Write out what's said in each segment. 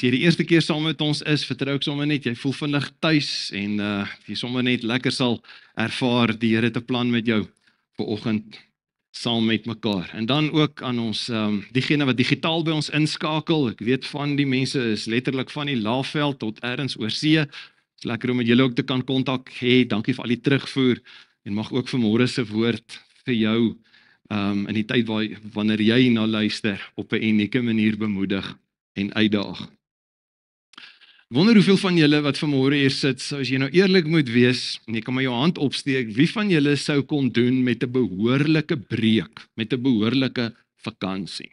jy die eerste keer saam met ons is, vertrou ek sommer net, jy voel vinnig tuis en jy sommer net lekker sal ervaar die Here te plan met jou vanoggend saam met mekaar. En dan ook aan ons, diegene wat digitaal by ons inskakel, ek weet van die mense is letterlik van die Laagveld tot ergens oor see. Is lekker om met julle ook te kan kontak hê. Dankie vir al die terugvoer en mag ook vanmôre se woord vir jou in die tyd wanneer jy na luister op 'n unieke manier bemoedig en uitdaag. Ek wonder hoeveel van julle wat vanmôre hier sit, so as jy nou eerlik moet wees, en jy kan maar jou hand opsteek, wie van julle sou kon doen met 'n behoorlike breek, met 'n behoorlike vakansie?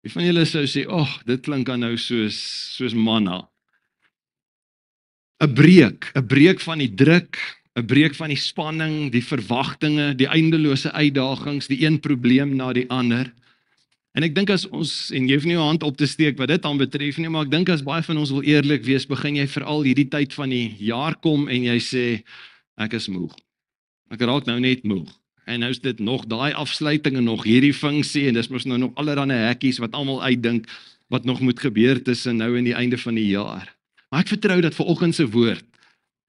Wie van julle sou sê, dit klink dan nou soos manna. 'n breek van die druk, 'n breek van die spanning, die verwagtinge, die eindelose uitdagings, die een probleem na die ander. En ek dink as ons, en jy hoef nie jou hand op te steek wat dit aanbetref nie, maar ek dink as baie van ons wil eerlik wees, begin jy veral hierdie tyd van die jaar kom en jy sê, ek is moeg. Ek raak nou net moeg. En nou is dit nog daai afsluiting en nog hierdie funksie en dis mos nou nog allerlei hekkies wat almal uitdink wat nog moet gebeur tussen nou en die einde van die jaar. Maar ek vertrou dat vanoggend se woord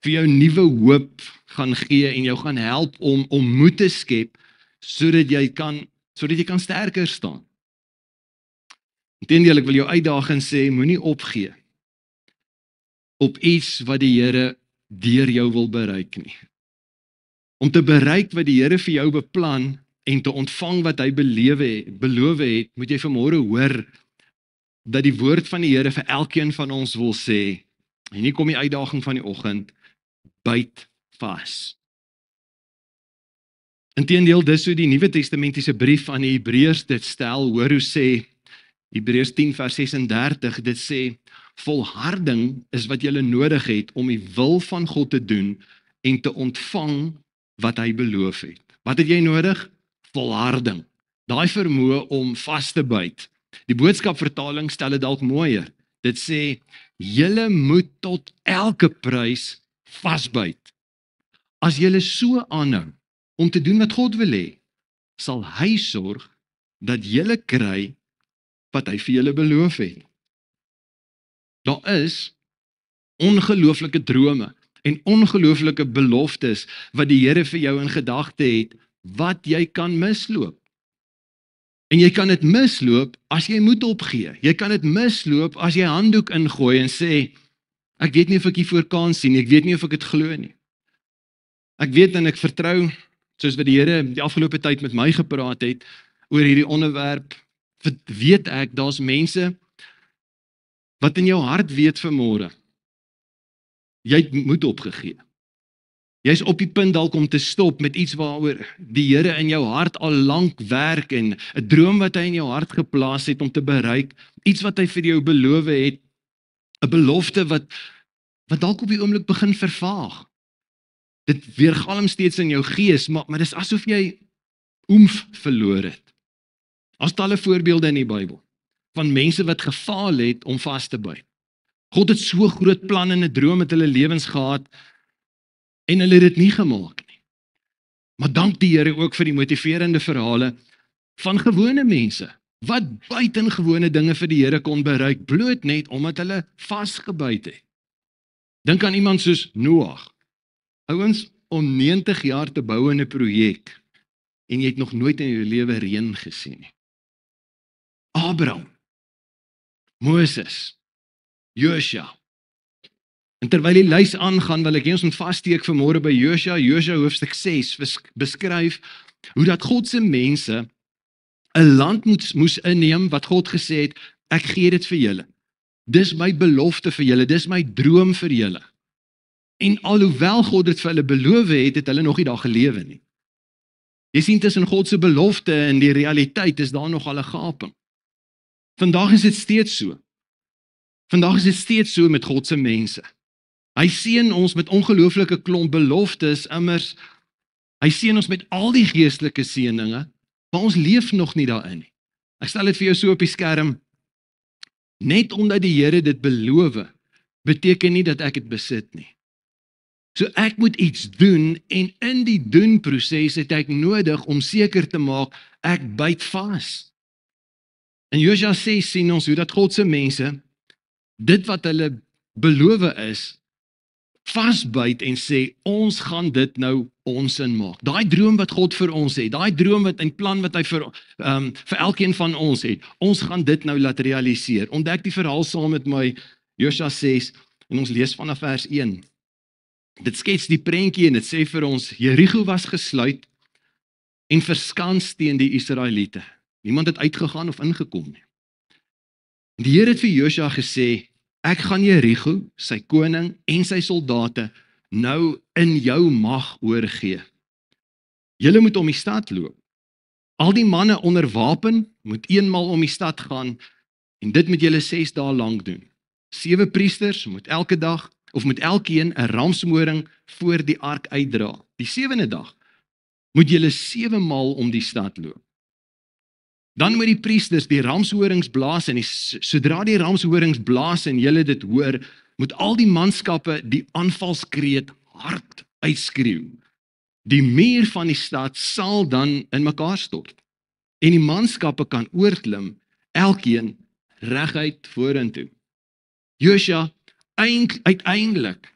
vir jou nuwe hoop gaan gee en jou gaan help om moed te skep sodat jy kan sterker staan. Inteendeel, ek wil jou uitdaag en sê, moenie opgee op iets wat die Here deur jou wil bereik nie. Om te bereik wat die Here vir jou beplan en te ontvang wat hy beloof het, moet jy vanmôre hoor dat die woord van die Here vir elkeen van ons wil sê, en hier kom die uitdaging van die oggend, byt vas. Inteendeel, dis hoe die Nuwe Testamentiese brief aan die Hebreërs dit stel, hoor hoe sê Hebreërs 10 vers 36, dit sê, volharding is wat jy nodig het om die wil van God te doen en te ontvang wat hy beloof het. Wat het jy nodig? Volharding. Daai vermoë om vas te byt. Die boodskapvertaling stel dit dalk mooier. Dit sê, julle moet tot elke prys vasbyt. As julle so aanhou om te doen wat God wil hê, sal hy sorg dat julle kry wat hy vir julle beloof het. Daar is ongelooflike drome en ongelooflike beloftes wat die Here vir jou in gedagte het, wat jy kan misloop. En jy kan dit misloop as jy moed opgee. Jy kan dit misloop as jy handdoek ingooi en sê, ek weet nie of ek hiervoor kan sien, ek weet nie of ek dit glo nie. Ek weet en ek vertrou, soos wat die Here die afgelope tyd met my gepraat het, oor hierdie onderwerp, weet ek, daar's mense wat in jou hart weet vanmôre, jy het moed opgegee. Jy is op die punt dalk om te stop met iets waaroor die Here in jou hart al lank werk en 'n droom wat hy in jou hart geplaas het om te bereik, iets wat hy vir jou beloof het, 'n belofte wat dalk op die oomblik begin vervaag. Dit weergalm steeds in jou gees, maar dis asof jy oomf verloor het. As talle voorbeelde in die Bybel van mense wat gefaal het om vas te byt. God het so groot planne en 'n droom met hulle lewens gehad en hulle het dit nie gemaak nie. Maar dank die Here ook vir die motiverende verhale van gewone mense wat buitengewone dinge vir die Here kon bereik, bloot net omdat hulle vasgebyt het. Dink aan iemand soos Noag. Ouens, om 90 jaar te bou in 'n projek en jy het nog nooit in jou lewe reën gesien nie. Abraham, Moses, Josua. En terwyl die lys aangaan, wil ek ons moet vassteek vanmôre by Josua hoofstuk 6 beskryf hoe dat God se mense 'n land moes inneem wat God gesê het, ek gee dit vir julle. Dis my belofte vir julle, dis my droom vir julle. En alhoewel God dit vir hulle beloof het hulle nog nie daar gelewe nie. Jy sien tussen God se belofte en die realiteit is daar nog al 'n gaping. Vandag is dit steeds so. Vandag is dit steeds so met God se mense. Hy seën ons met ongelooflike klomp beloftes, immers, hy seën ons met al die geestelike seëninge, maar ons leef nog nie daarin nie. Ek stel dit vir jou so op die skerm, net omdat die Here dit beloof, beteken nie dat ek dit besit nie. So ek moet iets doen en in die doen-proses het ek nodig om seker te maak, ek byt vas. In Josua 6 sien ons hoe dat God se mense dit wat hulle beloof is, vasbyt en sê, ons gaan dit nou ons in maak. Daai droom wat God vir ons het, daai droom wat en plan wat hy vir elkeen van ons het, ons gaan dit nou laat realiseer. Ontdek die verhaal saam met my, Josua 6, en ons lees vanaf vers 1. Dit skets die prentjie en dit sê vir ons, Jerigo was gesluit en verskans teen die Israeliete. Niemand het uitgegaan of ingekom nie. Die Here het vir Josua gesê, ek gaan Jerigo, sy koning en sy soldate nou in jou mag oorgee. Julle moet om die stad loop. Al die manne onder wapen moet eenmal om die stad gaan en dit moet julle 6 dae lank doen. 7 priesters moet elke dag of moet elkeen 'n ramshoring voor die ark uitdra. Die 7de dag moet julle 7 maal om die stad loop. Dan moet die priesters die ramshorings blaas en sodra die ramshorings blaas en julle dit hoor, moet al die manskappe die aanvalskreet hard uitskreeu. Die muur van die stad sal dan in mekaar stort en die manskappe kan oorklim, elkeen reguit vorentoe. Josua, uiteindelik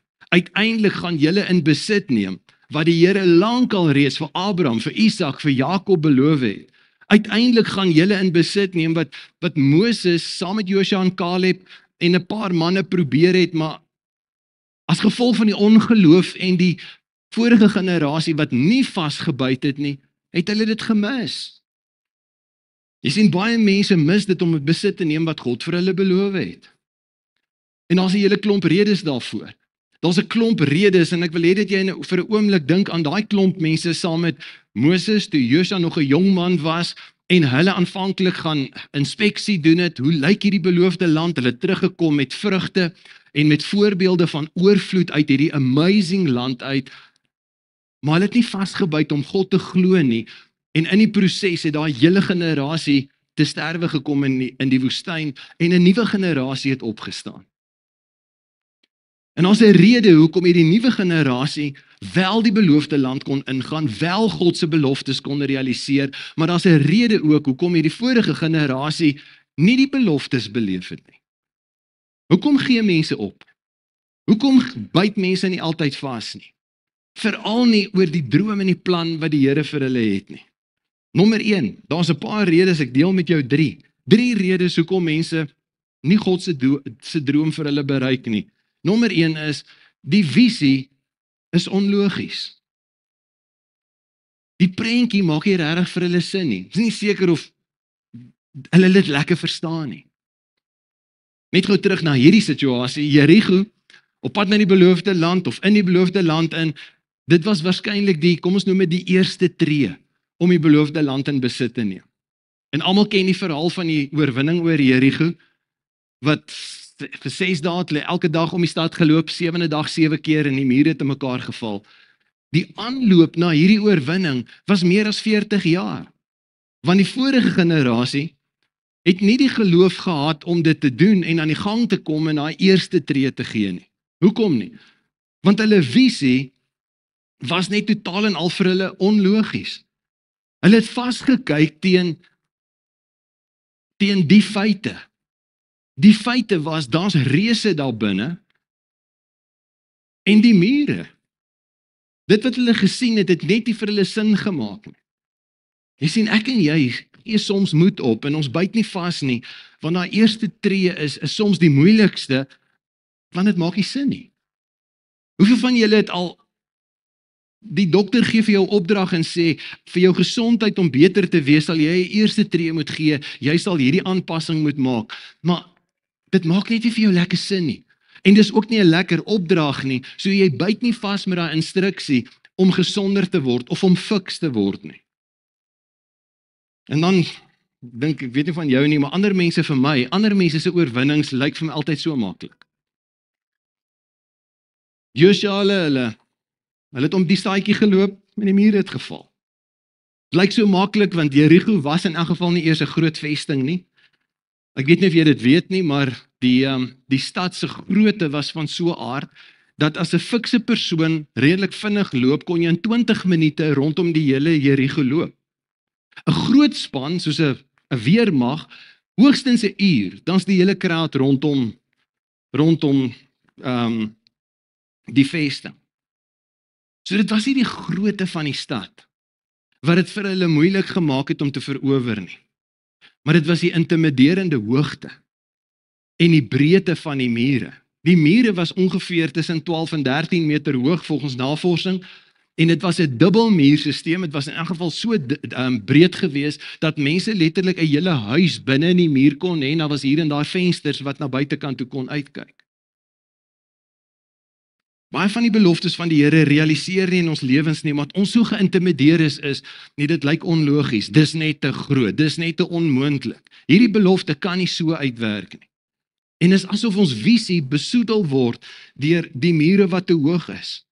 gaan julle in besit neem wat die Here lankal reeds vir Abraham, vir Isak, vir Jakob beloof het. Uiteindelik gaan julle in besit neem wat Moses saam met Josua en Caleb en 'n paar manne probeer het, maar as gevolg van die ongeloof en die vorige generasie wat nie vasgebyt het nie, het hulle dit gemis. Jy sien, baie mense mis dit om in besit te neem wat God vir hulle beloof het. En daar's 'n hele klomp redes daarvoor. Daar's 'n klomp redes en ek wil hê dat jy vir 'n oomblik dink aan daai klomp mense saam met Moses, toe Josua nog 'n jong man was en hulle aanvanklik gaan inspeksie doen het, hoe lyk hierdie beloofde land, hulle teruggekom met vrugte en met voorbeelde van oorvloed uit hierdie amazing land uit, maar hulle het nie vasgebyt om God te glo nie, en in die proses het daai hele generasie te sterwe gekom in die woestyn, en 'n nuwe generasie het opgestaan. En ons 'n rede hoekom hierdie nuwe generasie wel die beloofde land kon ingaan, wel God se beloftes kon realiseer, maar daar's 'n rede ook hoekom hierdie vorige generasie nie die beloftes beleef het nie. Hoekom gee mense op? Hoekom byt mense nie altyd vas nie? Veral nie oor die droom en die plan wat die Here vir hulle het nie. Nommer 1, daar's 'n paar redes, ek deel met jou 3. 3 redes hoekom mense nie God se droom vir hulle bereik nie. Nommer 1 is, die visie is onlogies. Die prentjie maak nie regtig vir hulle sin nie. Ek is nie seker of hulle dit lekker verstaan nie. Net gou terug na hierdie situasie, Jerigo, op pad na die beloofde land of in die beloofde land in, dit was waarskynlik die, kom ons noem dit die eerste tree om die beloofde land in besit te neem. En almal ken die verhaal van die oorwinning oor Jerigo, wat vir 6 dae het hulle elke dag om die stad geloop, 7de dag 7 keer en die mure het in mekaar geval. Die aanloop na hierdie oorwinning was meer as 40 jaar. Want die vorige generasie het nie die geloof gehad om dit te doen en aan die gang te kom en daai eerste tree te gee nie. Hoekom nie? Want hulle visie was net totaal en al vir hulle onlogies. Hulle het vasgekyk teen die feite. Die feite was, daar's reëse daar binne en die mure. Dit wat hulle gesien het, het net nie vir hulle sin gemaak nie. Jy sien, ek en jy gee soms moed op en ons byt nie vas nie, want daai eerste tree is soms die moeilikste, want dit maak nie sin nie. Hoeveel van julle het al, die dokter gee vir jou opdrag en sê, vir jou gesondheid om beter te wees, sal jy 'n eerste tree moet gee, jy sal hierdie aanpassing moet maak, maar dit maak net nie vir jou lekker sin nie. En dis ook nie 'n lekker opdrag nie, so jy byt nie vas met daai instruksie om gesonder te word of om fiks te word nie. En dan dink ek, weet nie van jou nie, maar ander mense vir my, ander mense se oorwinnings lyk vir my altyd so maklik. Josua, hulle het om die staadjie geloop en die mure het geval. Het lyk so maklik want Jerigo was in elk geval nie eers 'n groot vesting nie. Ek weet nie of jy dit weet nie, maar die stad se grootte was van so 'n aard dat as 'n fikse persoon redelik vinnig loop, kon jy in 20 minute rondom die hele Jerigo loop. 'n Groot span, soos 'n weermag, hoogstens 'n uur, dan's die hele kraat rondom rondom die vesting. So dit was nie die grootte van die stad, wat dit vir hulle moeilik gemaak het om te verower nie. Maar dit was die intimiderende hoogte en die breedte van die mure. Die mure was ongeveer tussen 12 en 13 meter hoog volgens navorsing, en dit was 'n dubbelmuursisteem. Dit was in elk geval so breed gewees, dat mense letterlik 'n hele huis binne in die muur kon hê, en daar was hier en daar vensters wat na buitekant toe kon uitkyk. Baie van die beloftes van die Here realiseer nie in ons lewens nie, maar ons so geïntimideer is, nee, dit lyk onlogies, dis net te groot, dis net te onmoontlik. Hierdie belofte kan nie so uitwerk nie. En is asof ons visie besoedel word deur die mure wat te hoog is.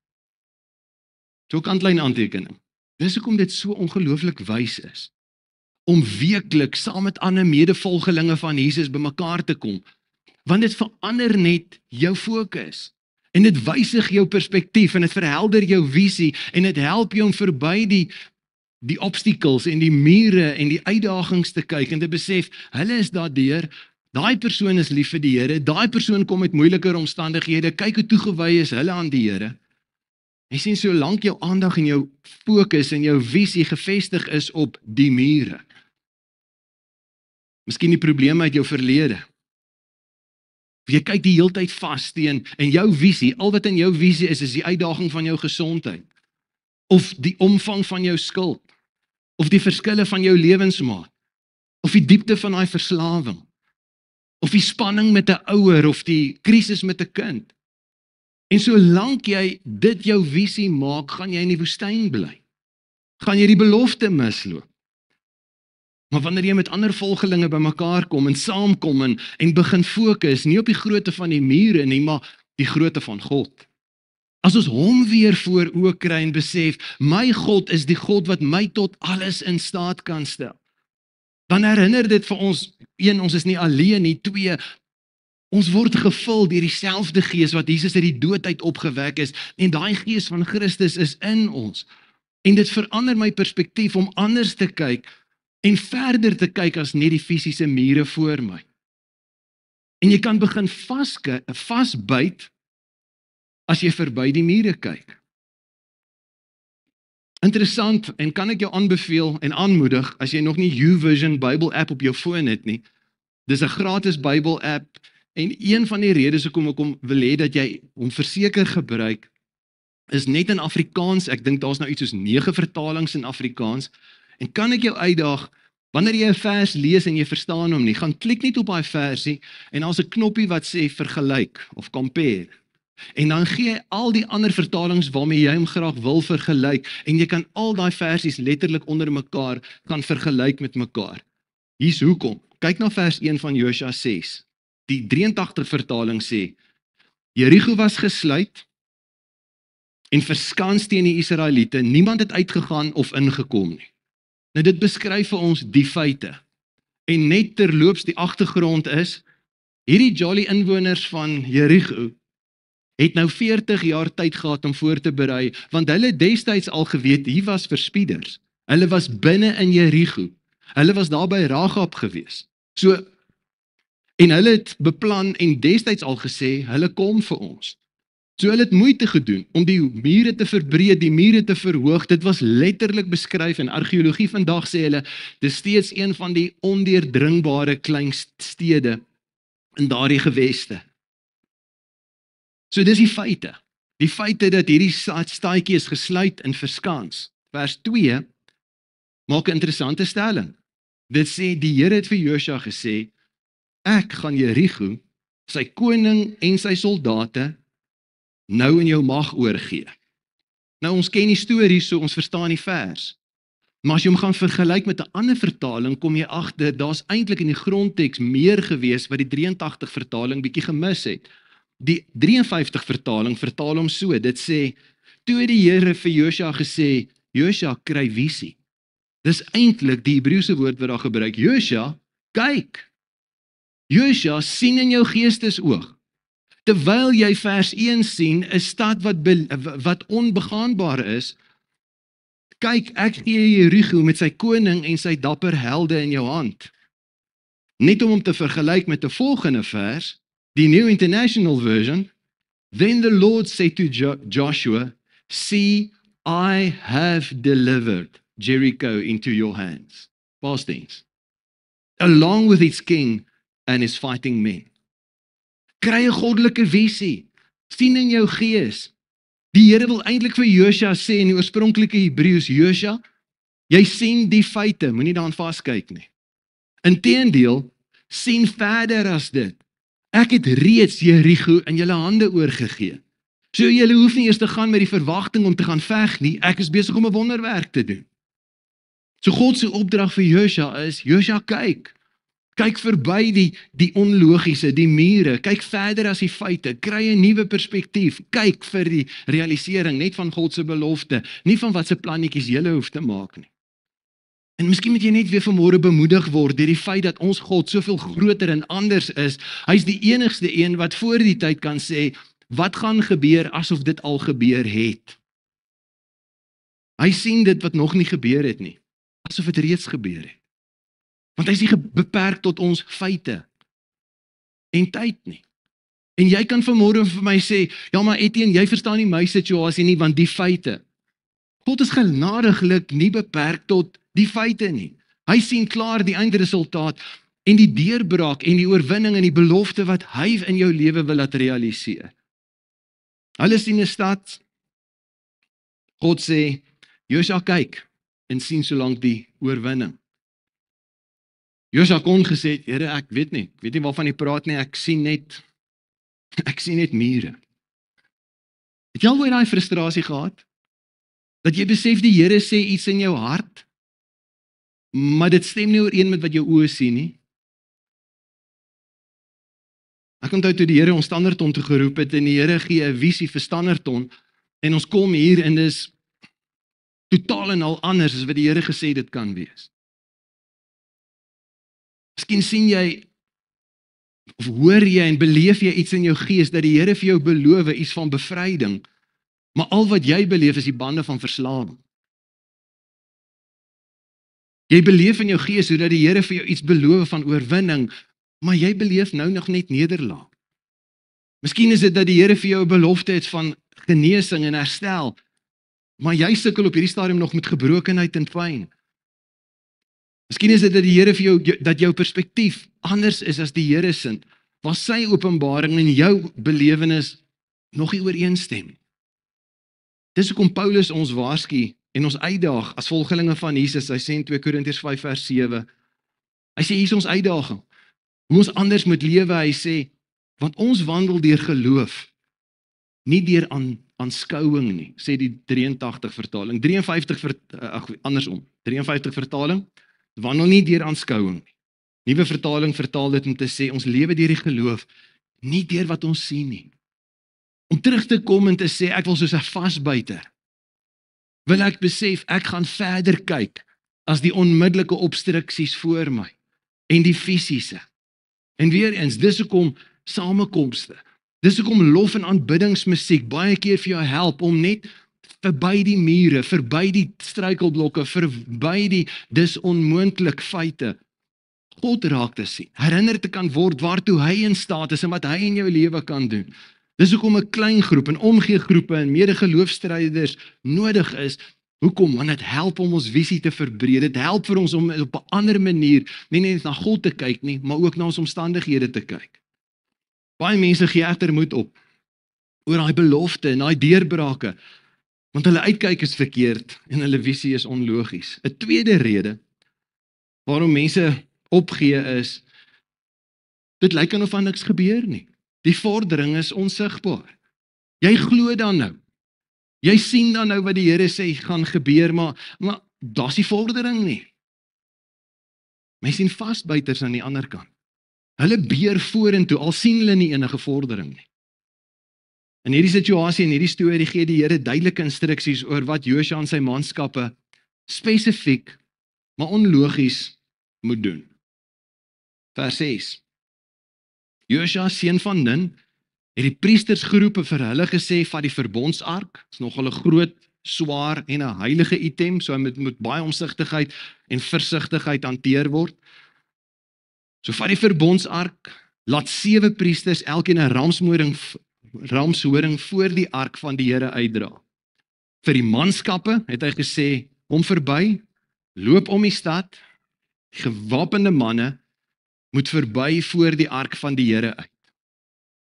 So kantlyn aantekening. Dis hoekom dit so ongelooflik wys is, om weeklik saam met ander medevolgelinge van Jesus bymekaar te kom, want dit verander net jou fokus. En dit wysig jou perspektief, en dit verhelder jou visie, en dit help jou om verby die obstacles en die mure en die uitdagings te kyk, en te besef, hulle is daardeur, daai persoon is lief vir die Here, daai persoon kom met moeiliker omstandighede, kyk hoe toegewy is hulle aan die Here. Jy sien, solank jou aandag en jou fokus en jou visie gefestig is op die mure. Miskien die probleme uit jou verlede. Jy kyk die heeltyd vas teen, en jou visie, al wat in jou visie is die uitdaging van jou gesondheid, of die omvang van jou skuld, of die verskille van jou lewensmaat, of die diepte van daai verslawing, of die spanning met 'n ouer, of die krisis met 'n kind. En solank jy dit jou visie maak, gaan jy in die woestyn bly. Gaan jy die belofte misloop. Maar wanneer jy met ander volgelinge bymekaar kom en saamkom en begin fokus, nie op die grootte van die mure nie, maar die grootte van God. As ons hom weer voor oë kry en besef, my God is die God wat my tot alles in staat kan stel. Dan herinner dit vir ons, 1, ons is nie alleen nie, 2, ons word gevul deur dieselfde gees wat Jesus uit die dood uit opgewek is, en daai gees van Christus is in ons. En dit verander my perspektief om anders te kyk, en verder te kyk as net die fisiese mure voor my. En jy kan begin vasbyt as jy verby die mure kyk. Interessant, en kan ek jou aanbeveel en aanmoedig, as jy nog nie YouVersion Bible app op jou foon het nie, dis 'n gratis Bible app, en een van die redes hoekom ek hom wil hê dat jy hom verseker gebruik, is net in Afrikaans. Ek dink daar's nou iets soos 9 vertalings in Afrikaans, en kan ek jou uitdaag, wanneer jy 'n vers lees en jy verstaan hom nie, gaan klik net op daai versie, en daar's 'n knoppie wat sê vergelyk, of compare. En dan gee hy al die ander vertalings waarmee jy hom graag wil vergelyk, en jy kan al daai versies letterlik onder mekaar gaan vergelyk met mekaar. Hier's hoekom. Kyk na vers 1 van Josua 6. Die 83 vertaling sê, Jerigo was gesluit en verskans teen die Israeliete, niemand het uitgegaan of ingekom nie. Nou dit beskryf vir ons die feite. En net terloops die agtergrond is, hierdie jolly inwoners van Jerigo het nou 40 jaar tyd gehad om voor te berei, want hulle destyds al geweet, hier was verspieders. Hulle was binne in Jerigo. Hulle was daar by Rahab gewees. So, en hulle het beplan en destyds al gesê, hulle kom vir ons. So hulle het moeite gedoen om die mure te verbreed, die mure te verhoog. Dit was letterlik beskryf in argeologie vandag, sê hulle, dit is steeds een van die ondeurdringbare klein stede in daardie geweste. So dis die feite. Die feite dat hierdie staadjie is gesluit en verskans. Vers 2 maak 'n interessante stelling. Dit sê, die Here het vir Josua gesê, ek gaan Jerigo, sy koning en sy soldate, nou in jou mag oorgee. Nou ons ken die storie, so ons verstaan die vers. Maar as jy hom gaan vergelyk met 'n ander vertaling, kom jy agter, daar's eintlik in die grondteks meer gewees wat die 83 vertaling bietjie gemis het. Die 53 vertaling vertaal hom so, dit sê, toe het die Here vir Josua gesê, Josua, kry visie. Dis eintlik die Hebreëse woord wat daar gebruik, Josua, kyk. Josua, sien in jou geestesoog. Terwyl jy vers 1 sien, 'n stad wat onbegaanbaar is, kyk, ek gee Jerigo met sy koning en sy dapper helde in jou hand. Net om te vergelyk met 'n volgende vers, Die New International Version, then the Lord said to Joshua, see, I have delivered Jericho into your hands. Past tense. Along with its king and his fighting men. Kry 'n goddelike visie. Sien in jou gees. Die Here wil eintlik vir Josua sê in die oorspronklike Hebreëus, Josua, jy sien die feite, moenie daaraan vaskyk nie. Inteendeel, sien verder as dit. Ek het reeds Jericho in julle hande oorgegee. So julle hoef nie eers te gaan met die verwagting om te gaan veg nie, ek is besig om 'n wonderwerk te doen. So God se opdrag vir Josua is, Josua kyk verby die onlogiese, die mure, kyk verder as die feite, kry 'n nuwe perspektief, kyk vir die realisering net van God se belofte, nie van wat se plannetjies jy hoef te maak nie. En miskien moet jy net weer vanmôre bemoedig word deur die feit dat ons God soveel groter en anders is. Hy's die enigste een wat voor die tyd kan sê, wat gaan gebeur asof dit al gebeur het. Hy sien dit wat nog nie gebeur het nie, asof dit reeds gebeur het. Want hy is nie beperk tot ons feite en tyd nie. En jy kan vanmôre vir my sê, ja maar Etienne, jy verstaan nie my situasie nie, want die feite. God is genadiglik nie beperk tot die feite nie. Hy sien klaar die eindresultaat en die deurbraak en die oorwinning en die belofte wat hy in jou lewe wil laat realiseer. Hulle sien 'n stad. God sê, Josua kyk en sien solank die oorwinning. Josua kon gesê, Here, ek weet nie waarvan jy praat nie, ek sien net mure. Het jy al ooit daai frustrasie gehad? Dat jy besef die Here sê iets in jou hart, maar dit stem nie ooreen met wat jou oë sien nie. Ek onthou toe die Here ons Standerton toe geroep het en die Here gee 'n visie vir Standerton en ons kom hier en dis totaal en al anders as wat die Here gesê dit kan wees. Miskien sien jy of hoor jy en beleef jy iets in jou gees dat die Here vir jou beloof iets van bevryding, maar al wat jy beleef is die bande van verslawing. Jy beleef in jou gees hoe dat die Here vir jou iets beloof van oorwinning, maar jy beleef nou nog net nederlaag. Miskien is dit dat die Here vir jou 'n belofte het van genesing en herstel, maar jy sukkel op hierdie stadium nog met gebrokenheid en pyn. Miskien is dit dat die Here vir jou, dat jou perspektief anders is as die Here se, waar sy openbaring en jou belewenis nog nie ooreenstem. Dis hoekom Paulus ons waarsku en ons uitdaag as volgelinge van Jesus. Hy sê in 2 Korintiërs 5 vers 7. Hy sê hier is ons uitdaging. Hoe ons anders moet lewe, hy sê, want ons wandel deur geloof, nie deur aanskouing nie, sê die 83 vertaling. 53 vertaling, wandel nie deur aanskouing nie. Nuwe vertaling vertaal dit om te sê, ons lewe deur die geloof, nie deur wat ons sien nie. Om terug te kom en te sê, ek wil soos 'n vasbuiter, wil ek besef, ek gaan verder kyk, as die onmiddellike obstruksies voor my, en die fisiese. En weer eens, dis hoekom samekomste, dis hoekom lof en aanbiddingsmusiek baie keer vir jou help om net verby die mure, verby die struikelblokke, verby die dis onmoontlik feite, God raak te sien, herinner te kan word waartoe hy in staat is en wat hy in jou lewe kan doen. Dis hoekom 'n klein groep en omgeegroepe en medegeloofstryders nodig is. Hoekom? Want dit help om ons visie te verbreek. Dit help vir ons om op 'n ander manier nie net na God te kyk nie, maar ook na ons omstandighede te kyk. Baie mense gee egter moed op oor daai belofte en daai deurbrake, want hulle uitkyk is verkeerd en hulle visie is onlogies. 'n Tweede rede waarom mense opgee is, dit lyk asof niks gebeur nie. Die vordering is onsigbaar. Jy glo dan nou. Jy sien dan nou wat die Here sê gaan gebeur, maar daar's nie vordering nie. Mense sien vasbuiters aan die ander kant. Hulle beer vorentoe, al sien hulle nie enige vordering nie. In hierdie situasie en hierdie storie gee die Here duidelike instruksies oor wat Josua en sy manskappe spesifiek, maar onlogies moet doen. Vers 6. Josua, seun van Nun, het die priesters geroep vir hulle gesê, vat die verbondsark, is nogal 'n groot, swaar en 'n heilige item, so hy moet baie omsigtigheid en versigtigheid hanteer word. So vat die verbondsark laat 7 priesters elkeen 'n ramshoring voor die ark van die Here uitdra. Vir die manskappe het hy gesê, kom verby, loop om die stad, gewapende manne moet verby voor die ark van die Here uit.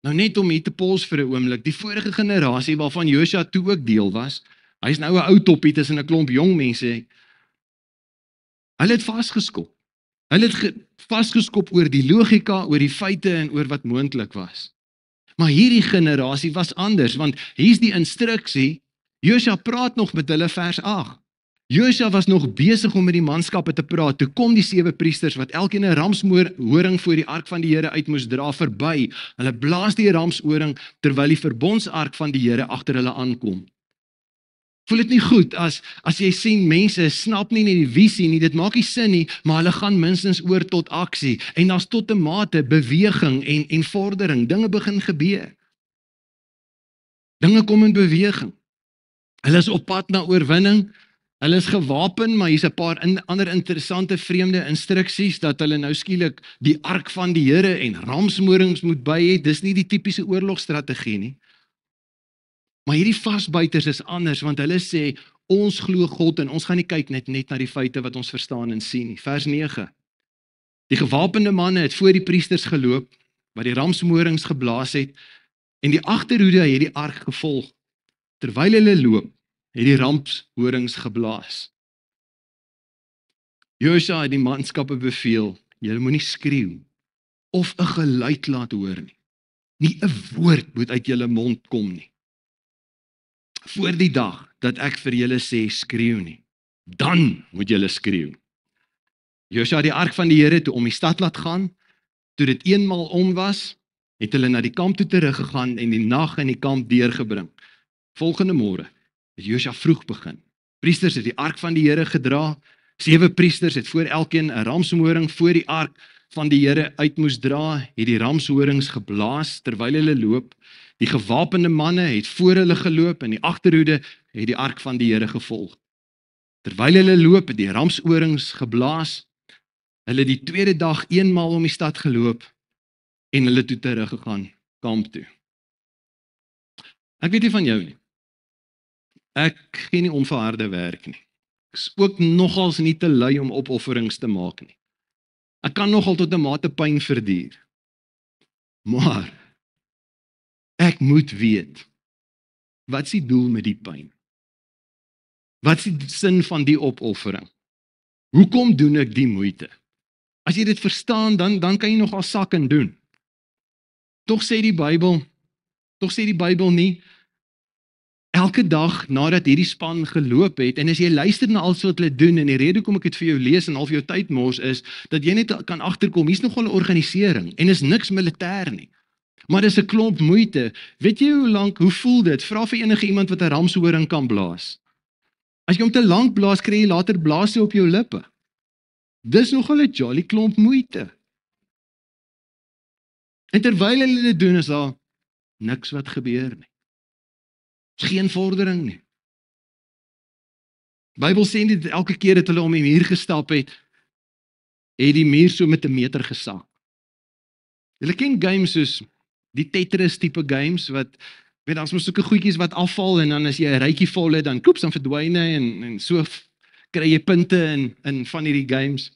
Nou net om hier te pos vir 'n oomblik, die vorige generasie waarvan Josua toe ook deel was, hy is nou 'n ou toppie tussen 'n klomp jong mense, hulle het vasgeskop. Hulle het vasgeskop oor die logika, oor die feite en oor wat moontlik was. Maar hierdie generasie was anders, want hier's die instruksie, Josua praat nog met hulle vers 8. Josua was nog besig om met die manskappe te praat, toe kom die 7 priesters wat elkeen 'n ramshoring voor die ark van die Here uit moes dra verby. Hulle blaas die ramshoring terwyl die verbondsark van die Here agter hulle aankom. Voel dit nie goed as jy sien mense snap nie net die visie nie, dit maak nie sin nie, maar hulle gaan minstens oor tot aksie en daar's tot 'n mate beweging en vordering, dinge begin gebeur. Dinge kom in beweging. Hulle is op pad na oorwinning. Hulle is gewapen, maar hier's 'n paar ander interessante vreemde instruksies dat hulle nou skielik die ark van die Here en ramshorings moet by hê. Dis nie die tipiese oorlogstrategie nie. Maar hierdie vasbyters is anders, want hulle sê, ons glo God en ons gaan nie kyk net na die feite wat ons verstaan en sien nie. Vers 9. Die gewapende manne het voor die priesters geloop, wat die ramshorings geblaas het, en die agterhoede het die ark gevolg. Terwyl hulle loop, het die ramshorings geblaas. Josua het die manskappe beveel, julle moenie skreeu, of 'n geluid laat hoor nie. Nie 'n woord moet uit julle mond kom nie. Voor die dag dat ek vir julle sê skreeu nie, dan moet julle skreeu. Josua het die ark van die Here toe om die stad laat gaan, toe dit eenmaal om was, het hulle na die kamp toe teruggegaan en die nag in die kamp deurgebring. Volgende môre het Josua vroeg begin. Priesters het die ark van die Here gedra, 7 priesters het voor elkeen 'n ramshoring voor die ark van die Here uit moes dra, het die ramshorings geblaas terwyl hulle loop. Die gewapende manne het voor hulle geloop en die agterhoede het die ark van die Here gevolg. Terwyl hulle loop, het die ramshorings geblaas. Hulle die tweede dag eenmaal om die stad geloop en hulle toe teruggegaan kamp toe. Ek weet nie van jou nie. Ek gee nie om vir harde werk nie. Ek is ook nogals nie te lui om opofferings te maak nie. Ek kan nogal tot 'n mate pyn verduur. Maar ek moet weet, wat is die doel met die pyn? Wat is die sin van die opoffering? Hoekom doen ek die moeite? As jy dit verstaan, dan kan jy nogal sak en doen. Tog sê die Bybel nie, elke dag nadat hierdie span geloop het, en as jy luister na alles wat hulle doen, en die rede hoekom ek dit vir jou lees en half jou tyd mors is, dat jy net kan agterkom, hier's nogal 'n organisering, en is niks militêr nie. Maar dis 'n klomp moeite. Weet jy hoe voel dit? Vra vir enige iemand wat 'n ramshoring kan blaas. As jy hom te lank blaas, kry jy later blaas op jou lippe. Dis nogal 'n jolly klomp moeite. En terwyl hulle dit doen, is daar niks wat gebeur nie. Geen vordering nie. Bybel sê nie dat elke keer dat hulle om die muur gestap het die muur so met 'n meter gesak. Julle ken games soos die Tetris tipe games, wat, weet ons mos sulke goedjies wat afval, en dan as jy 'n rytjie vol het, dan koeps, dan verdwyn hy, en so kry jy punte in van hierdie games.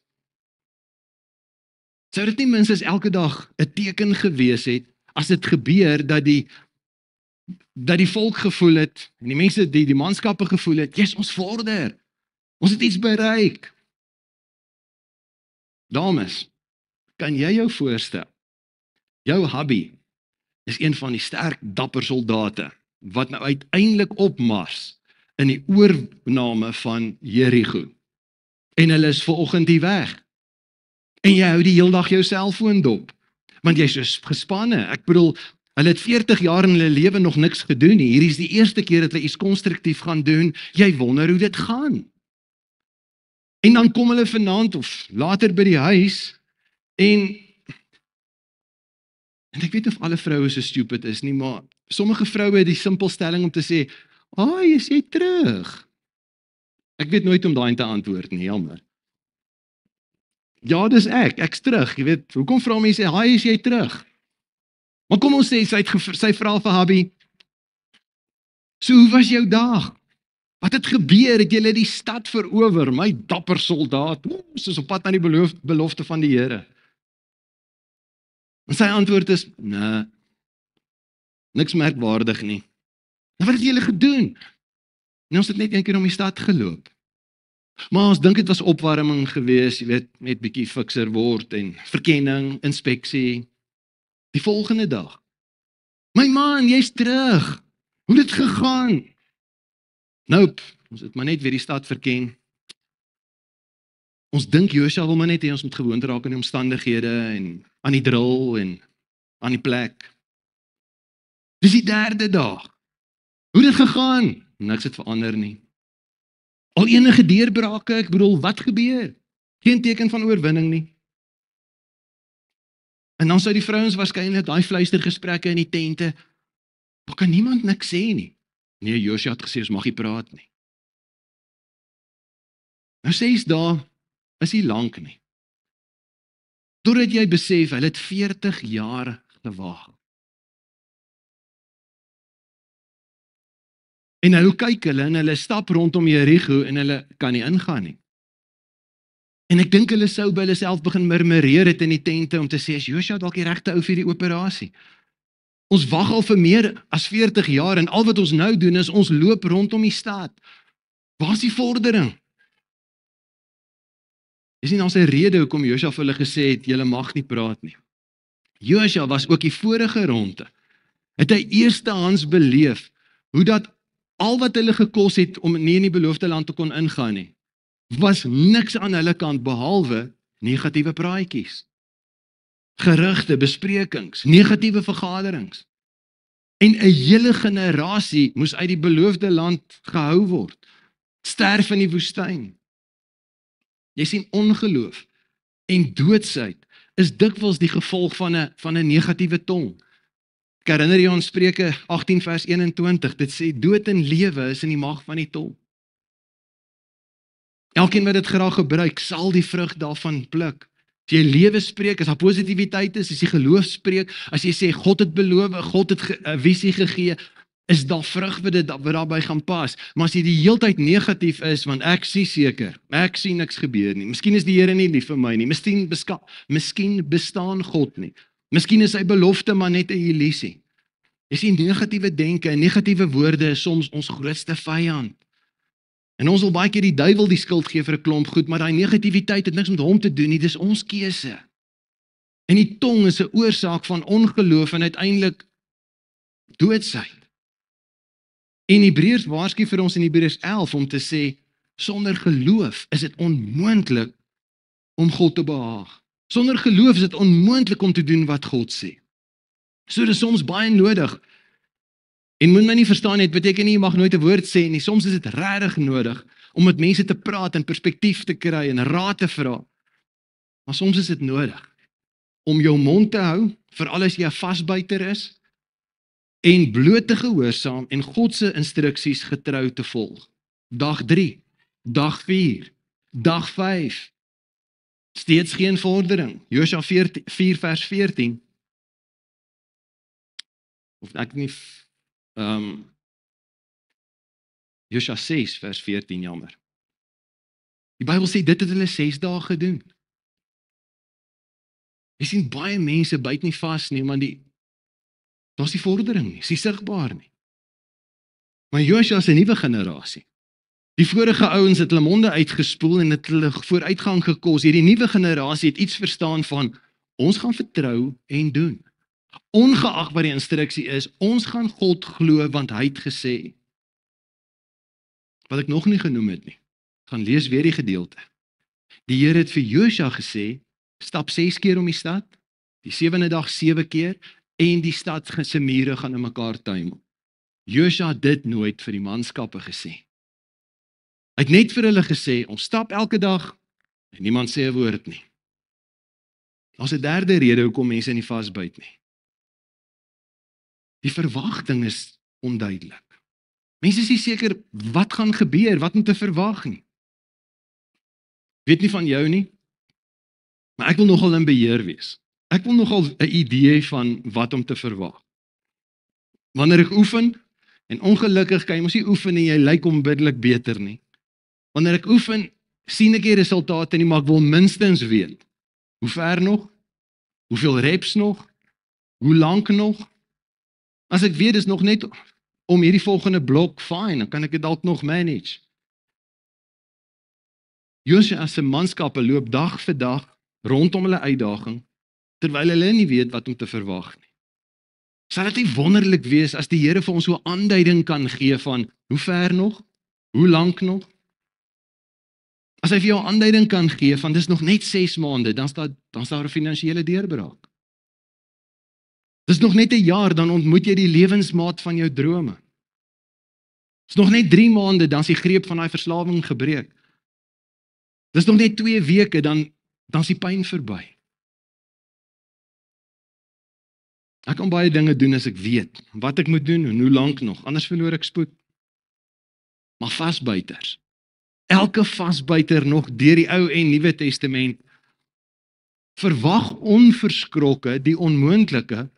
Sou dit nie minstens elke dag 'n teken gewees het, as dit gebeur, dat die volk gevoel het, en die mense, die manskappe gevoel het, yes, ons vorder, ons het iets bereik. Dames, kan jy jou voorstel, jou hubby is een van die sterk, dapper soldate, wat nou uiteindelik opmars in die oorname van Jericho. En hulle is vanoggend hier weg. En jy hou die hele dag jou selfoon dop, want jy is so gespanne. Ek bedoel, hulle het 40 jaar in hulle lewe nog niks gedoen nie. Hierdie is die eerste keer dat hulle iets konstruktief gaan doen. Jy wonder hoe dit gaan. En dan kom hulle vanaand of later by die huis, en ek weet of alle vroue so stupid is nie, maar sommige vroue het die simpelstelling om te sê, is jy terug? Ek weet nooit om daai te antwoord nie, jammer. Ja, dis ek's terug, jy weet, hoekom vra mense, is jy terug? Maar kom ons sê, sy vra vir Habi, so hoe was jou dag? Wat het gebeur? Het julle die stad verower? My dapper soldaat, soos op pad na die belofte van die Here. En sy antwoord is, nee, niks merkwaardig nie. Nou wat het julle gedoen? En ons het net een keer om die stad geloop. Maar ons dink dit was opwarming gewees, jy weet, net bietjie fikser word en verkenning, inspeksie. Die volgende dag. My man, jy's terug. Hoe het dit gegaan? Nope, ons het maar net weer die stad verken. Ons dink Josua wil maar net hê ons moet gewoond raak aan die omstandighede en aan die drill en aan die plek. Dis die derde dag. Hoe het dit gegaan? Niks het verander nie. Al enige deurbrake, ek bedoel, wat gebeur? Geen teken van oorwinning nie. En dan sou die vrouens waarskynlik daai fluistergesprekke in die tente, maar kan niemand niks sê nie. Nee, Josua het gesê, ons mag nie praat nie. Nou 6 dae is nie lank nie. Totdat jy besef, hulle het 40 jaar gewag. En nou kyk hulle en hulle stap rondom Jerigo en hulle kan nie ingaan nie. En ek dink hulle sou by hulle self begin murmureer het in die tente om te sê, is Josua dalk die regte ou vir die operasie? Ons wag al vir meer as 40 jaar en al wat ons nou doen is ons loop rondom die stad. Waar is die vordering? Is nie nou sy rede hoekom Josua vir hulle gesê het, julle mag nie praat nie. Josua was ook die vorige ronde. Het hy eerstehands beleef hoe dat al wat hulle gekos het om nie in die beloofde land te kon ingaan nie, was niks aan hulle kant behalwe negatiewe praatjies. Gerugte, besprekings, negatiewe vergaderings. En 'n hele generasie moes uit die beloofde land gehou word. Sterf in die woestyn. Jy sien, ongeloof en doodsheid is dikwels die gevolg van 'n negatiewe tong. Ek herinner jy aan Spreuke 18 vers 21, dit sê dood en lewe is in die mag van die tong. Elkeen wat dit graag gebruik, sal die vrug daarvan pluk. As jy lewe spreek, as daar positiwiteit is, as jy geloof spreek, as jy sê God het beloof, God het 'n visie gegee, is daar vrug wat daarbij gaan pas. Maar as jy die heeltyd negatief is, want ek sien niks gebeur nie. Miskien is die Here nie lief vir my nie. Miskien bestaan God nie. Miskien is sy belofte maar net 'n illusie. Jy sien, negatiewe denke en negatiewe woorde is soms ons grootste vyand. En ons wil baie keer die duiwel die skuld gee vir 'n klomp goed, maar daai negativiteit het niks met hom te doen nie, dis ons keuse. En die tong is 'n oorsaak van ongeloof en uiteindelik doodsheid. En Hebreërs waarsku vir ons in Hebreërs 11 om te sê, sonder geloof is dit onmoontlik om God te behaag. Sonder geloof is dit onmoontlik om te doen wat God sê. So dis soms baie nodig. En moet my nie verstaan het, beteken nie, jy mag nooit 'n woord sê nie. Soms is dit regtig nodig om met mense te praat en perspektief te kry en raad te vra. Maar soms is dit nodig om jou mond te hou, veral as jy 'n vasbyter is, en bloot te gehoorsaam en God se instruksies getrou te volg. Dag 3, dag 4, dag 5. Steeds geen vordering. Josua 4 vers 14. Of ek nie Josua 6 vers 14, jammer. Die Bybel sê dit het hulle 6 dae gedoen. Jy sien, baie mense byt nie vas nie, want daar's die vordering nie, is nie sigbaar nie. Maar Josua is 'n nuwe generasie. Die vorige ouens het hulle monde uitgespoel en het hulle vooruitgang gekos. Hierdie nuwe generasie het iets verstaan van, ons gaan vertrou en doen. Ongeag wat die instruksie is, ons gaan God glo, want hy het gesê. Wat ek nog nie genoem het nie, gaan lees weer die gedeelte. Die Here het vir Josua gesê, stap 6 keer om die stad, die 7de dag 7 keer, en die stad se mure gaan in mekaar tuimel. Josua het dit nooit vir die manskappe gesê. Hy het net vir hulle gesê, ons stap elke dag, en niemand sê 'n woord nie. Daar's 'n derde rede hoekom mense nie vasbyt nie. Die verwagting is onduidelik. Mense is nie seker wat gaan gebeur, wat om te verwag nie. Weet nie van jou nie, maar ek wil nogal in beheer wees. Ek wil nogal 'n idee van wat om te verwag. Wanneer ek oefen, en ongelukkig kan jy mos nie oefen en jy lyk onmiddellik beter nie. Wanneer ek oefen, sien ek die resultate nie, maar ek wil minstens weet. Hoe ver nog? Hoeveel reps nog? Hoe lank nog? As ek weet dis nog net om hierdie volgende blok, fine, dan kan ek dit dalk nog manage. Josua se manskappe loop dag vir dag rondom hulle uitdaging, terwyl hulle nie weet wat om te verwag nie. Sal dit nie wonderlik wees as die Here vir ons so 'n aanduiding kan gee van hoe ver nog? Hoe lank nog? As hy vir jou 'n aanduiding kan gee van dis nog net 6 maande, dan is daar 'n finansiële deurbraak. Dis nog net 'n jaar, dan ontmoet jy die lewensmaat van jou drome. Dis nog net 3 maande, dan is die greep van daai verslawing gebreek. Dis nog net 2 weke, dan is die pyn verby. Ek kan baie dinge doen as ek weet wat ek moet doen en hoe lank nog, anders verloor ek spoed. Maar vasbyters, elke vasbyter nog deur die Ou en Nuwe Testament, verwag onverskrokke die onmoontlike,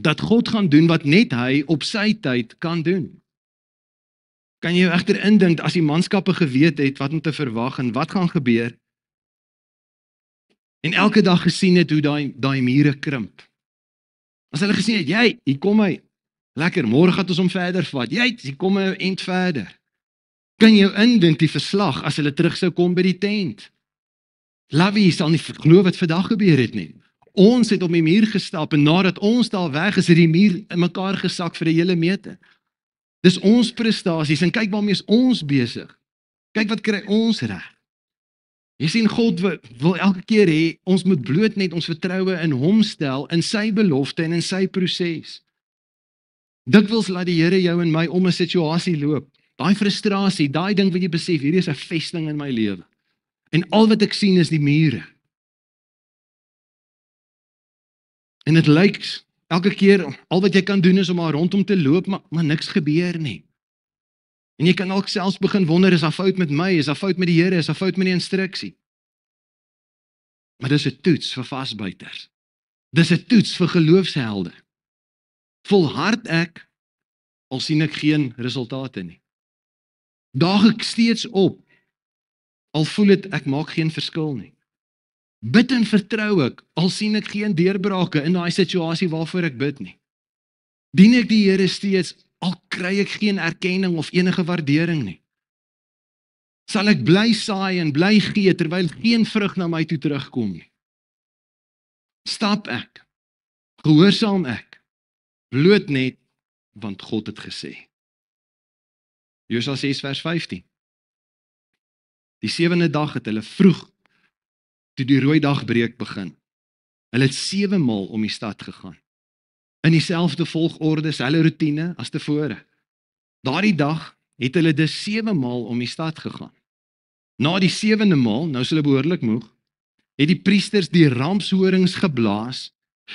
dat God gaan doen wat net hy op sy tyd kan doen. Kan jy jou egter indink as die manskappe geweet het wat om te verwag en wat gaan gebeur, en elke dag gesien het hoe daai mure krimp. As hulle gesien het, hier kom hy, lekker, môre gaan ons hom verder vat, hier kom hy 'n end verder. Kan jy jou indink die verslag as hulle terug sou kom by die tent? Lawie sal nie glo wat vandag gebeur het nie. Ons het op die muur gestap en nadat ons daar weg is, het die muur in mekaar gesak vir 'n hele meter. Dis ons prestasies en kyk waarmee is ons besig. Kyk wat kry ons reg. Jy sien, God wil elke keer hê, ons moet bloot net ons vertroue in hom stel, in sy belofte en in sy proses. Dikwels laat die Here jou en my om 'n situasie loop. Daai frustrasie, daai ding wat jy besef, hierdie is 'n vesting in my lewe. En al wat ek sien is die mure. En dit lyk elke keer, al wat jy kan doen is om maar rondom te loop, maar niks gebeur nie. En jy kan ook selfs begin wonder, is daar fout met my, is daar fout met die Here, is daar fout met die instruksie? Maar dis 'n toets vir vasbyters. Dis 'n toets vir geloofshelde. Volhard ek, al sien ek geen resultate nie. Daag ek steeds op, al voel dit ek maak geen verskil nie. Bid en vertrou ek, al sien ek geen deurbrake in daai situasie waarvoor ek bid nie. Dien ek die Here steeds, al kry ek geen erkenning of enige waardering nie. Sal ek bly saai en bly gee, terwyl geen vrug na my toe terugkom nie. Stap ek, gehoorsaam ek, bloot net, want God het gesê. Josua 6 vers 15. Die 7de dag het hulle vroeg, toe die rooi dagbreek begin. Hulle het 7 maal om die stad gegaan. In dieselfde volgorde, hulle roetine as tevore. Daardie dag het hulle dus 7 maal om die stad gegaan. Na die 7de maal, nou is hulle behoorlik moeg, het die priesters die ramshorings geblaas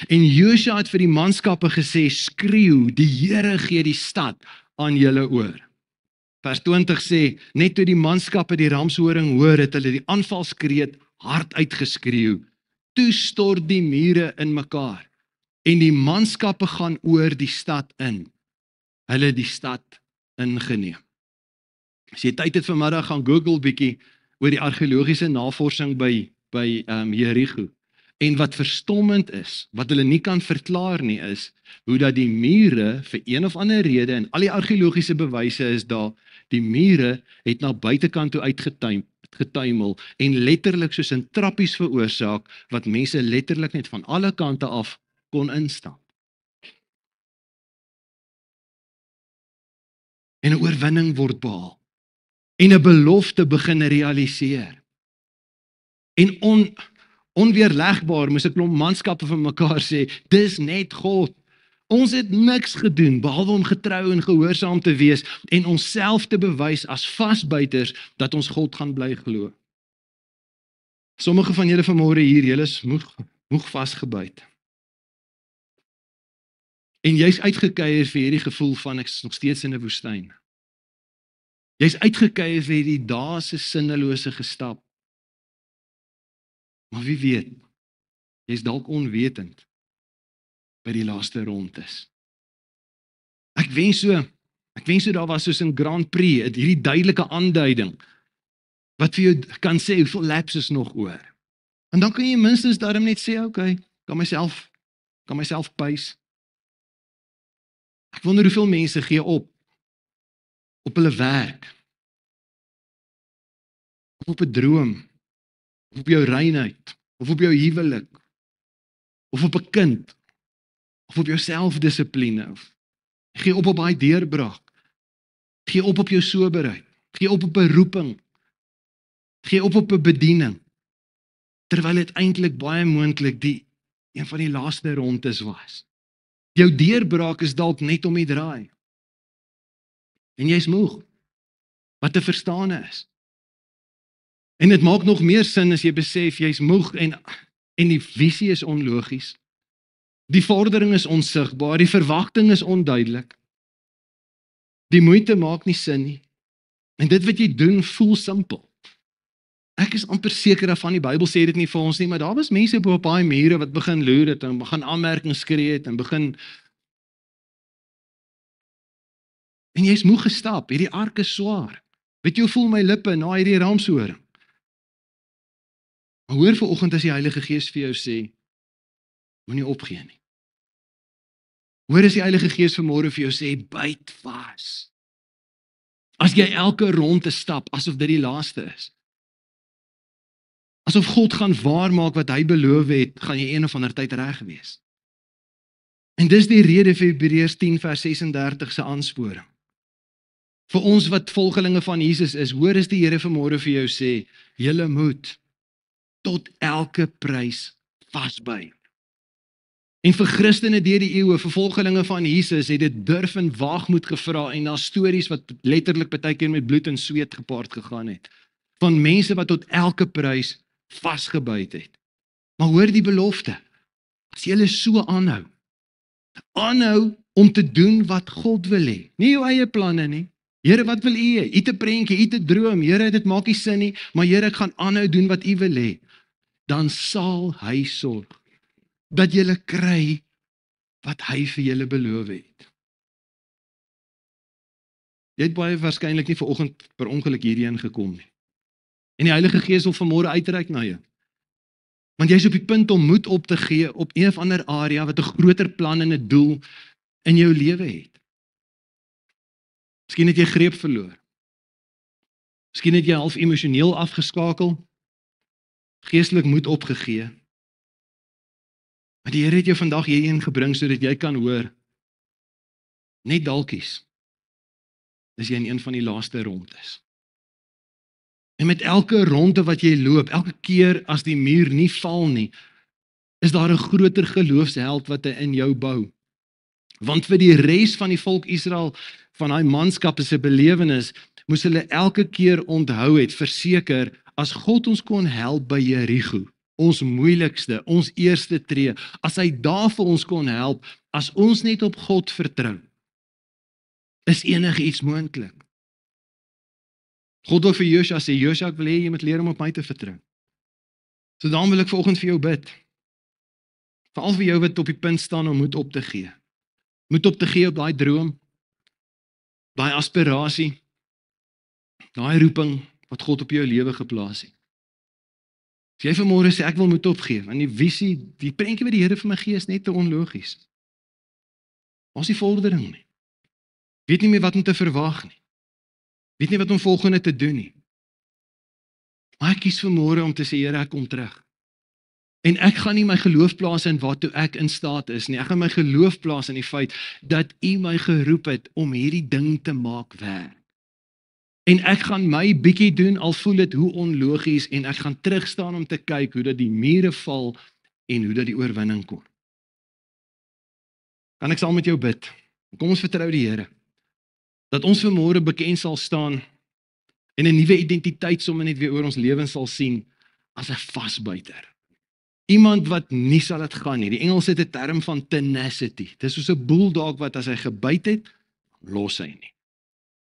en Josua het vir die manskappe gesê, skreeu, die Here gee die stad aan julle oor. Vers 20 sê, net toe die manskappe die ramshoring hoor, het hulle die aanvalskreet hard uitgeskreeu. Toe stort die mure in mekaar en die manskappe gaan oor die stad in. Hulle het die stad ingeneem. As jy tyd het vanmiddag, gaan Google bietjie oor die argeologiese navorsing by Jericho. En wat verstommend is, wat hulle nie kan verklaar nie, is hoe dat die mure vir een of ander rede, en al die argeologiese bewyse is daar, die mure het na buitekant toe uitgetuimel en letterlik soos in trappies veroorsaak, wat mense letterlik net van alle kante af kon instap. En 'n oorwinning word behaal. En 'n belofte begin realiseer. En onweerlegbaar moes 'n klomp manskappe van mekaar sê, dis net God. Ons het niks gedoen, behalwe om getrou en gehoorsaam te wees en onsself te bewys as vasbyters, dat ons God gaan bly glo. Sommige van julle vanmôre hier, julle is moeg vasgebyt. En jy's uitgekeier vir hierdie gevoel van ek is nog steeds in 'n woestyn. Jy's uitgekeier vir hierdie dae se sinnelose gestap. Maar wie weet, Jy's dalk onwetend by die laaste rond is. Ek wens so daar was soos in Grand Prix, hierdie duidelike aanduiding, wat vir jou kan sê, hoeveel laps is nog oor. En dan kan jy minstens daarom net sê, okay, kan myself pace. Ek wonder hoeveel mense gee op hulle werk, of op 'n droom, of op jou reinheid, of op jou huwelik, of op 'n kind, of op jou selfdissipline, of gee op daai deurbraak, gee op jou soberheid, gee op 'n roeping, gee op 'n bediening, terwyl dit eintlik baie moontlik een van die laaste rondes was. Jou deurbraak is dalk net om die draai. En jy's moeg, wat te verstaan is. En dit maak nog meer sin as jy besef, jy's moeg en die visie is onlogies. Die vordering is onsigbaar, die verwagting is onduidelik. Die moeite maak nie sin nie. En dit wat jy doen, voel simpel. Ek is amper seker daarvan, die Bybel sê dit nie vir ons nie, maar daar was mense op daai mure wat begin loer het, en begin aanmerkings skree het, en jy's moeg gestap, hierdie ark is swaar. Weet jy hoe voel my lippe na hierdie raamshoring? Maar hoor vanoggend as die Heilige Gees vir jou sê, moenie opgee nie. Hoor as die Heilige Gees vanmôre vir jou sê, byt vas. As jy elke ronde stap, asof dit die laaste is. Asof God gaan waarmaak wat hy beloof het, gaan jy een of ander tyd reg wees. En dis die rede vir Hebreërs 10 vers 36 se aansporing. Vir ons wat volgelinge van Jesus is, hoor as die Here vanmôre vir jou sê, julle moet tot elke prys vasbyt. En vir Christene deur die eeue, vir volgelinge van Jesus, het dit durf en waagmoed gevra, en daar stories wat letterlik partykeer met bloed en sweet gepaard gegaan het, van mense wat tot elke prys vasgebyt het. Maar hoor die belofte, as jy so aanhou om te doen wat God wil hê, nie jou eie planne nie. Here, wat wil u hê? U het 'n prentjie, u het 'n droom. Here, dit maak nie sin nie, maar Here, ek gaan aanhou doen wat u wil hê. Dan sal hy sorg dat julle kry wat hy vir julle beloof het. Jy het baie waarskynlik nie vanoggend per ongeluk hierheen gekom nie. En die Heilige Gees wil vanmôre uitreik na jou. Want jy is op die punt om moed op te gee op een of ander area wat 'n groter plan en 'n doel in jou lewe het. Miskien het jy greep verloor. Miskien het jy half emosioneel afgeskakel, geestelik moed opgegee. Maar die Here het jou vandag hierheen gebring sodat jy kan hoor, net dalkies, is jy in een van die laaste rondes. En met elke ronde wat jy loop, elke keer as die muur nie val nie, is daar 'n groter geloofsheld wat hy in jou bou. Want vir die res van die volk Israel, van daai manskap se belewenis, moes hulle elke keer onthou het, verseker, as God ons kon help by Jerigo, ons moeilikste, ons eerste tree, as hy daar vir ons kon help, as ons net op God vertrou, is enige iets moontlik. God wil vir Josua sê, Josua, ek wil hê jy moet leer om op my te vertrou. So dan wil ek vanoggend vir jou bid. Veral vir jou wat op die punt staan om moed op te gee. Moed op te gee op daai droom, daai aspirasie, daai roeping wat God op jou lewe geplaas het. As jy vanmôre sê, ek wil moed opgee, want die visie, die prentjie wat die Here vir my gee is net te onlogies. Ons die vordering nie. Weet nie meer wat om te verwag nie. Weet nie wat om volgende te doen nie. Maar ek kies vanmôre om te sê, Here, ek kom terug. En ek gaan nie my geloof plaas in waartoe ek in staat is nie. Ek gaan my geloof plaas in die feit dat U my geroep het om hierdie ding te maak werk. En ek gaan my bietjie doen, al voel dit hoe onlogies, en ek gaan terugstaan om te kyk hoe dat die mure val en hoe dat die oorwinning kom. Kan ek saam met jou bid? Kom ons vertrou die Here. Dat ons vanmôre bekend sal staan en 'n nuwe identiteit sommer net weer oor ons lewens sal sien as 'n vasbyter. Iemand wat nie sal dit gaan nie. Die Engels het 'n term van tenacity. Dis soos 'n bulldog wat as hy gebyt het, los hy nie.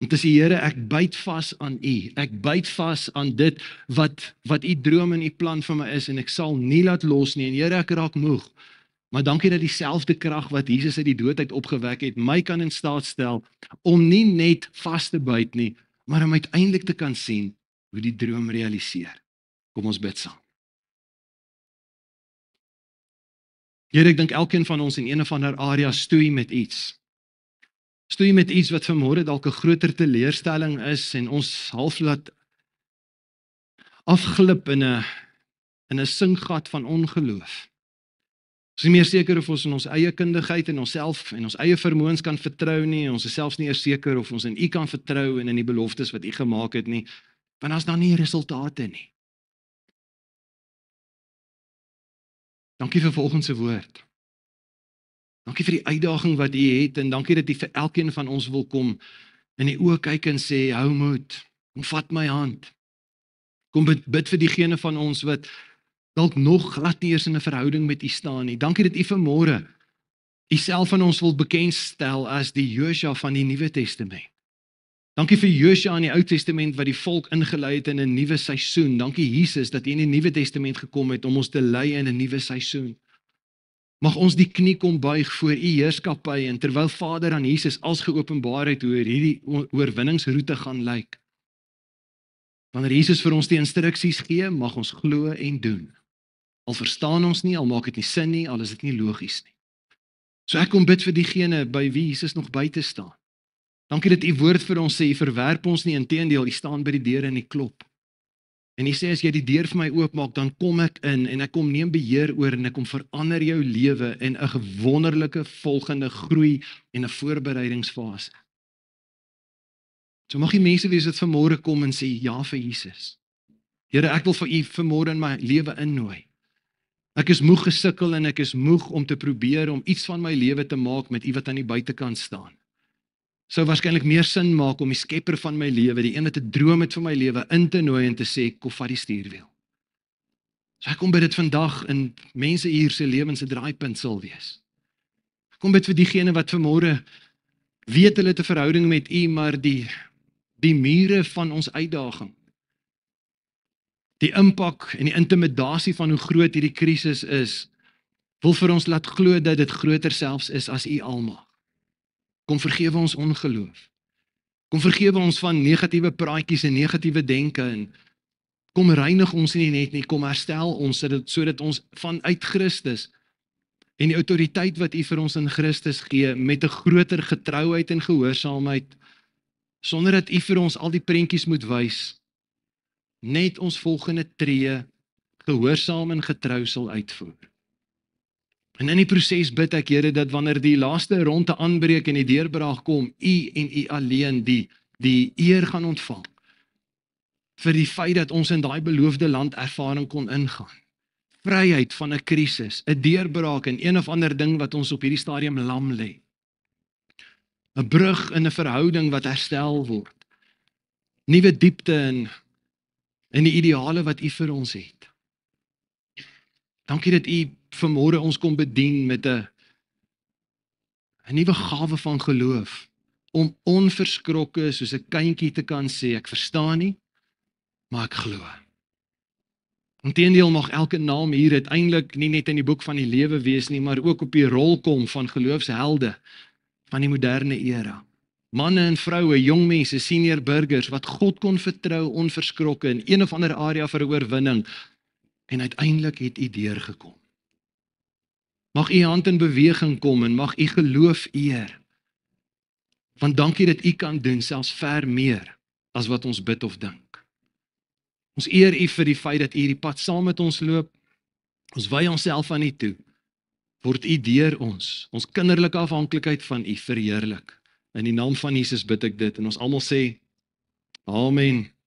Om te sê, Here, ek byt vas aan U. Ek byt vas aan dit wat U droom en U plan vir my is en ek sal nie laat los nie. En Here, ek raak moeg. Maar dankie dat dieselfde krag wat Jesus uit die dood uit opgewek het, my kan in staat stel om nie net vas te byt nie, maar om uiteindelik te kan sien hoe die droom realiseer. Kom ons bid saam. Here, ek dink elkeen van ons in een of ander area stoei met iets. Stoei met iets wat vanmôre dalk 'n groter teleurstelling is en ons half laat afglip in 'n sinkgat van ongeloof. Ons is nie meer seker of ons in ons eie kundigheid en onsself en ons eie vermoëns kan vertrou nie. Ons is selfs nie eers seker of ons in U kan vertrou en in die beloftes wat U gemaak het nie, want daar's dan nie resultate nie. Dankie vir vanoggend se woord. Dankie vir die uitdaging wat U het en dankie dat U vir elkeen van ons wil kom in die oë kyk en sê, hou moed, kom vat my hand. Kom bid vir diegene van ons wat dalk nog glad nie eers in 'n verhouding met U staan nie. Dankie dat U vanmôre U self aan ons wil bekendstel as die Josua van die Nuwe Testament. Dankie vir Josua in die Ou Testament wat die volk ingelei het in 'n nuwe seisoen. Dankie Jesus dat U in die Nuwe Testament gekom het om ons te lei in 'n nuwe seisoen. Mag ons die knie kom buig voor U heerskappy en terwyl Vader aan Jesus als geopenbaar het hoe hierdie oorwinningsroete gaan lyk. Wanneer Jesus vir ons die instruksies gee, mag ons glo en doen. Al verstaan ons nie, al maak dit nie sin nie, al is dit nie logies nie. So ek kom bid vir diegene by wie Jesus nog buite staan. Dankie dat U woord vir ons sê, U verwerp ons nie, inteendeel, U staan by die deur en U klop. En U sê, as jy die deur vir my oopmaak, dan kom ek in en ek kom neem beheer oor en ek kom verander jou lewe in 'n wonderlike volgende groei en 'n voorbereidingsfase. So mag die mense wees wat vanmôre kom en sê ja vir Jesus. Here, ek wil vir U vanmôre in my lewe innooi. Ek is moeg gesukkel en ek is moeg om te probeer om iets van my lewe te maak met U wat aan die buitekant staan. Sou waarskynlik meer sin maak om die skepper van my lewe, die een wat 'n droom het vir my lewe, in te nooi en te sê, kom vat die stuurwiel. So ek kom bid dit vandag in mense hier se lewens se draaipunt sal wees. Ek kom bid vir diegene wat vanmôre weet hulle het 'n verhouding met U, maar die mure van ons uitdaging, die impak en die intimidasie van hoe groot hierdie krisis is, wil vir ons laat glo dat dit groter selfs is as U almag. Kom vergewe ons ongeloof. Kom vergewe ons van negatiewe praatjies en negatiewe denke en kom reinig ons nie net nie, kom herstel ons sodat ons vanuit Christus en die autoriteit wat U vir ons in Christus gee met 'n groter getrouheid en gehoorsaamheid, sonder dat U vir ons al die prentjies moet wys, net ons volgende tree gehoorsaam en getrou sal uitvoer. En in die proses bid ek, Here, dat wanneer die laaste ronde aanbreek en die deurbraak kom, U en U alleen die eer gaan ontvang vir die feit dat ons in daai beloofde land ervaring kon ingaan. Vryheid van 'n krisis, 'n deurbraak en een of ander ding wat ons op hierdie stadium lam lê. 'n Brug in 'n verhouding wat herstel word. Nuwe diepte in die ideale wat U vir ons het. Dankie dat U vanmôre ons kom bedien met 'n nuwe gawe van geloof, om onverskrokke soos 'n kindjie te kan sê, ek verstaan nie, maar ek glo. Inteendeel mag elke naam hier uiteindelik nie net in die boek van die lewe wees nie, maar ook op die rol kom van geloofshelde van die moderne era. Manne en vroue, jong mense, senior burgers, wat God kon vertrou onverskrokke in een of ander area vir 'n oorwinning, en uiteindelik het U deurgekom. Mag U hand in beweging kom en mag U geloof eer. Want dankie dat U kan doen, selfs ver meer as wat ons bid of dink. Ons eer U vir die feit dat U die pad saam met ons loop. Ons wy onsself aan U toe. Word U deur ons kinderlike afhanklikheid van U verheerlik. In die naam van Jesus bid ek dit en ons almal sê, Amen.